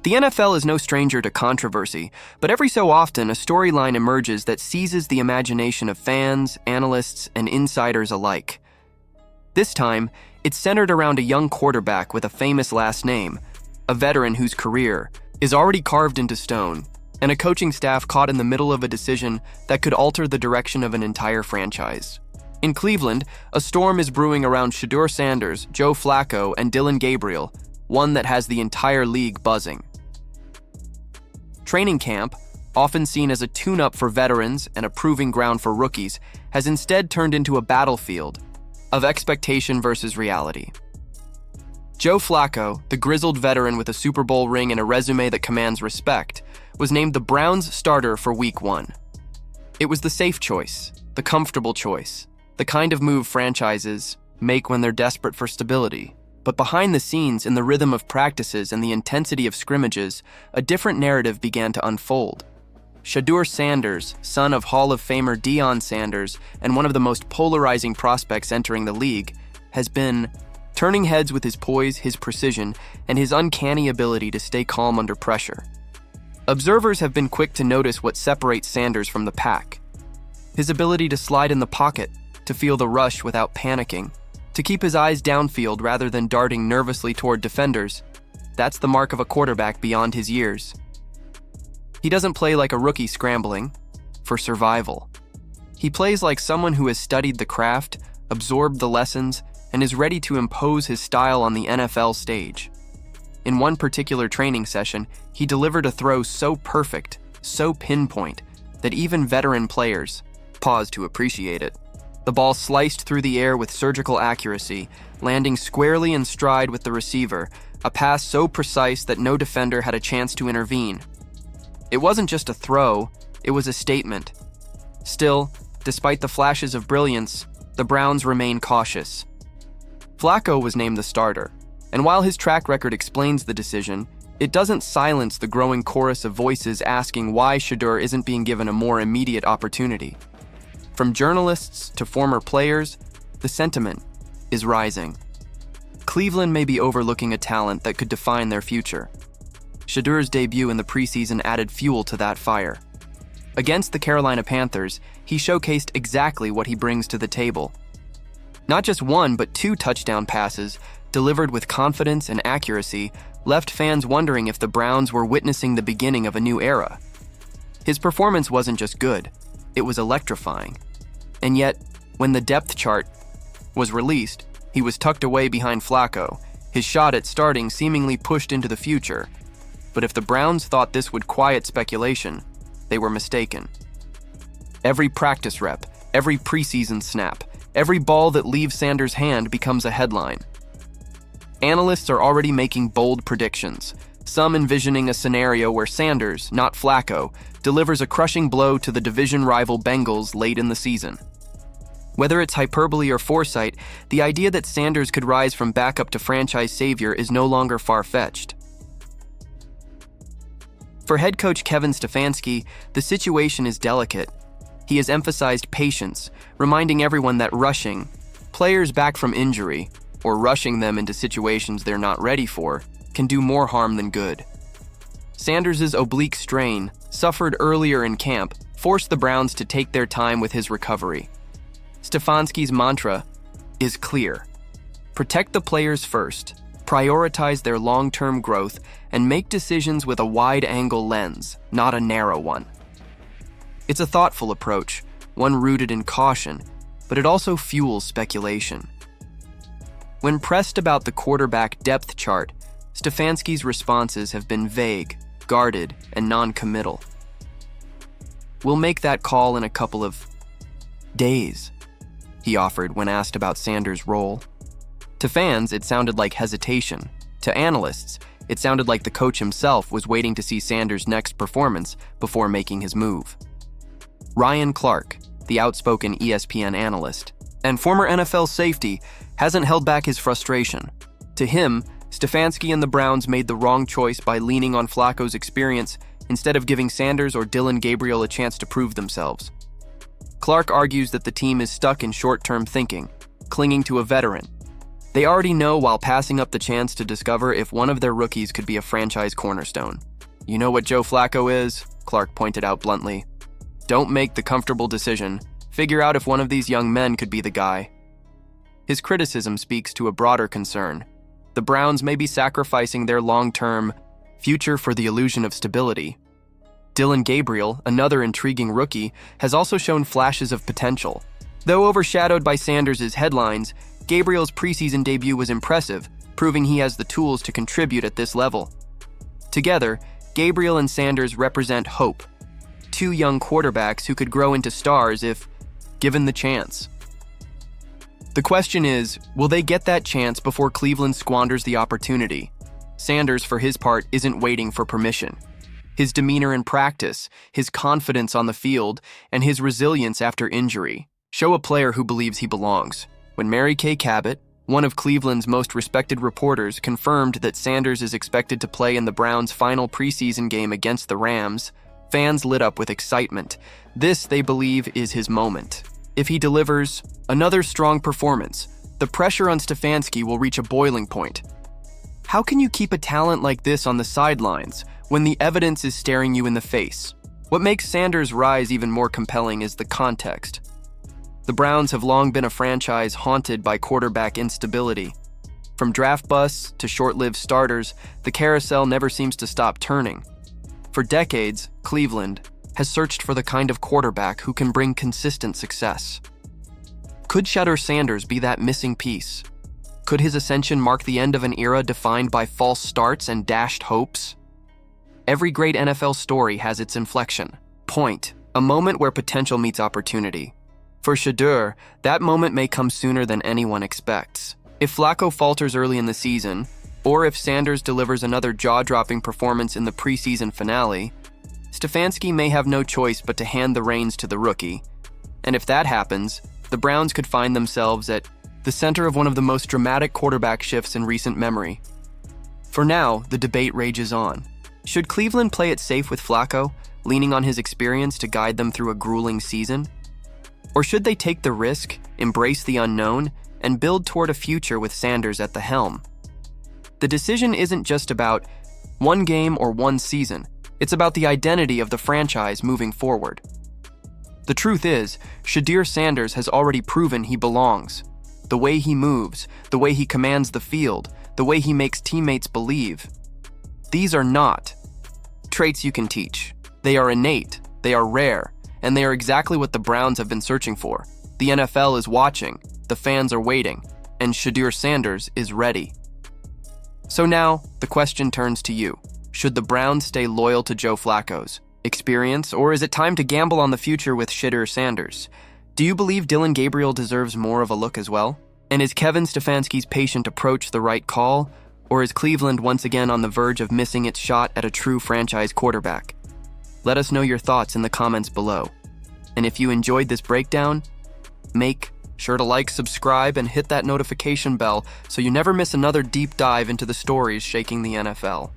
The NFL is no stranger to controversy, but every so often a storyline emerges that seizes the imagination of fans, analysts, and insiders alike. This time, it's centered around a young quarterback with a famous last name, a veteran whose career is already carved into stone, and a coaching staff caught in the middle of a decision that could alter the direction of an entire franchise. In Cleveland, a storm is brewing around Shedeur Sanders, Joe Flacco, and Dillon Gabriel, one that has the entire league buzzing. Training camp, often seen as a tune-up for veterans and a proving ground for rookies, has instead turned into a battlefield of expectation versus reality. Joe Flacco, the grizzled veteran with a Super Bowl ring and a resume that commands respect, was named the Browns' starter for Week 1. It was the safe choice, the comfortable choice, the kind of move franchises make when they're desperate for stability. But behind the scenes, in the rhythm of practices and the intensity of scrimmages, a different narrative began to unfold. Shedeur Sanders, son of Hall of Famer Deion Sanders and one of the most polarizing prospects entering the league, has been turning heads with his poise, his precision, and his uncanny ability to stay calm under pressure. Observers have been quick to notice what separates Sanders from the pack. His ability to slide in the pocket, to feel the rush without panicking, to keep his eyes downfield rather than darting nervously toward defenders. That's the mark of a quarterback beyond his years. He doesn't play like a rookie scrambling for survival. He plays like someone who has studied the craft, absorbed the lessons, and is ready to impose his style on the NFL stage. In one particular training session, he delivered a throw so perfect, so pinpoint, that even veteran players paused to appreciate it. The ball sliced through the air with surgical accuracy, landing squarely in stride with the receiver, a pass so precise that no defender had a chance to intervene. It wasn't just a throw, it was a statement. Still, despite the flashes of brilliance, the Browns remain cautious. Flacco was named the starter, and while his track record explains the decision, it doesn't silence the growing chorus of voices asking why Shedeur isn't being given a more immediate opportunity. From journalists to former players, the sentiment is rising. Cleveland may be overlooking a talent that could define their future. Shedeur's debut in the preseason added fuel to that fire. Against the Carolina Panthers, he showcased exactly what he brings to the table. Not just one, but 2 touchdown passes, delivered with confidence and accuracy, left fans wondering if the Browns were witnessing the beginning of a new era. His performance wasn't just good, it was electrifying. And yet, when the depth chart was released, he was tucked away behind Flacco, his shot at starting seemingly pushed into the future. But if the Browns thought this would quiet speculation, they were mistaken. Every practice rep, every preseason snap, every ball that leaves Sanders' hand becomes a headline. Analysts are already making bold predictions, some envisioning a scenario where Sanders, not Flacco, delivers a crushing blow to the division rival Bengals late in the season. Whether it's hyperbole or foresight, the idea that Sanders could rise from backup to franchise savior is no longer far-fetched. For head coach Kevin Stefanski, the situation is delicate. He has emphasized patience, reminding everyone that rushing players back from injury, or rushing them into situations they're not ready for, can do more harm than good. Sanders' oblique strain, suffered earlier in camp, forced the Browns to take their time with his recovery. Stefanski's mantra is clear. Protect the players first, prioritize their long-term growth, and make decisions with a wide-angle lens, not a narrow one. It's a thoughtful approach, one rooted in caution, but it also fuels speculation. When pressed about the quarterback depth chart, Stefanski's responses have been vague, guarded, and non-committal. "We'll make that call in a couple of days," he offered when asked about Sanders' role. To fans, it sounded like hesitation. To analysts, it sounded like the coach himself was waiting to see Sanders' next performance before making his move. Ryan Clark, the outspoken ESPN analyst and former NFL safety, hasn't held back his frustration. To him, Stefanski and the Browns made the wrong choice by leaning on Flacco's experience instead of giving Sanders or Dillon Gabriel a chance to prove themselves. Clark argues that the team is stuck in short-term thinking, clinging to a veteran. They already know while passing up the chance to discover if one of their rookies could be a franchise cornerstone. You know what Joe Flacco is? Clark pointed out bluntly. Don't make the comfortable decision. Figure out if one of these young men could be the guy. His criticism speaks to a broader concern. The Browns may be sacrificing their long-term future for the illusion of stability. Dillon Gabriel, another intriguing rookie, has also shown flashes of potential. Though overshadowed by Sanders' headlines, Gabriel's preseason debut was impressive, proving he has the tools to contribute at this level. Together, Gabriel and Sanders represent hope, two young quarterbacks who could grow into stars if given the chance. The question is, will they get that chance before Cleveland squanders the opportunity? Sanders, for his part, isn't waiting for permission. His demeanor in practice, his confidence on the field, and his resilience after injury show a player who believes he belongs. When Mary Kay Cabot, one of Cleveland's most respected reporters, confirmed that Sanders is expected to play in the Browns' final preseason game against the Rams, fans lit up with excitement. This, they believe, is his moment. If he delivers another strong performance, the pressure on Stefanski will reach a boiling point. How can you keep a talent like this on the sidelines when the evidence is staring you in the face? What makes Sanders' rise even more compelling is the context. The Browns have long been a franchise haunted by quarterback instability. From draft busts to short-lived starters, the carousel never seems to stop turning. For decades, Cleveland has searched for the kind of quarterback who can bring consistent success. Could Shedeur Sanders be that missing piece? Could his ascension mark the end of an era defined by false starts and dashed hopes? Every great NFL story has its inflection point, a moment where potential meets opportunity. For Shedeur, that moment may come sooner than anyone expects. If Flacco falters early in the season, or if Sanders delivers another jaw-dropping performance in the preseason finale, Stefanski may have no choice but to hand the reins to the rookie. And if that happens, the Browns could find themselves at the center of one of the most dramatic quarterback shifts in recent memory. For now, the debate rages on. Should Cleveland play it safe with Flacco, leaning on his experience to guide them through a grueling season? Or should they take the risk, embrace the unknown, and build toward a future with Sanders at the helm? The decision isn't just about one game or one season. It's about the identity of the franchise moving forward. The truth is, Shedeur Sanders has already proven he belongs. The way he moves, the way he commands the field, the way he makes teammates believe. These are not traits you can teach. They are innate, they are rare, and they are exactly what the Browns have been searching for. The NFL is watching, the fans are waiting, and Shedeur Sanders is ready. So now, the question turns to you. Should the Browns stay loyal to Joe Flacco's experience, or is it time to gamble on the future with Shedeur Sanders? Do you believe Dillon Gabriel deserves more of a look as well? And is Kevin Stefanski's patient approach the right call, or is Cleveland once again on the verge of missing its shot at a true franchise quarterback? Let us know your thoughts in the comments below. And if you enjoyed this breakdown, make sure to like, subscribe, and hit that notification bell so you never miss another deep dive into the stories shaking the NFL.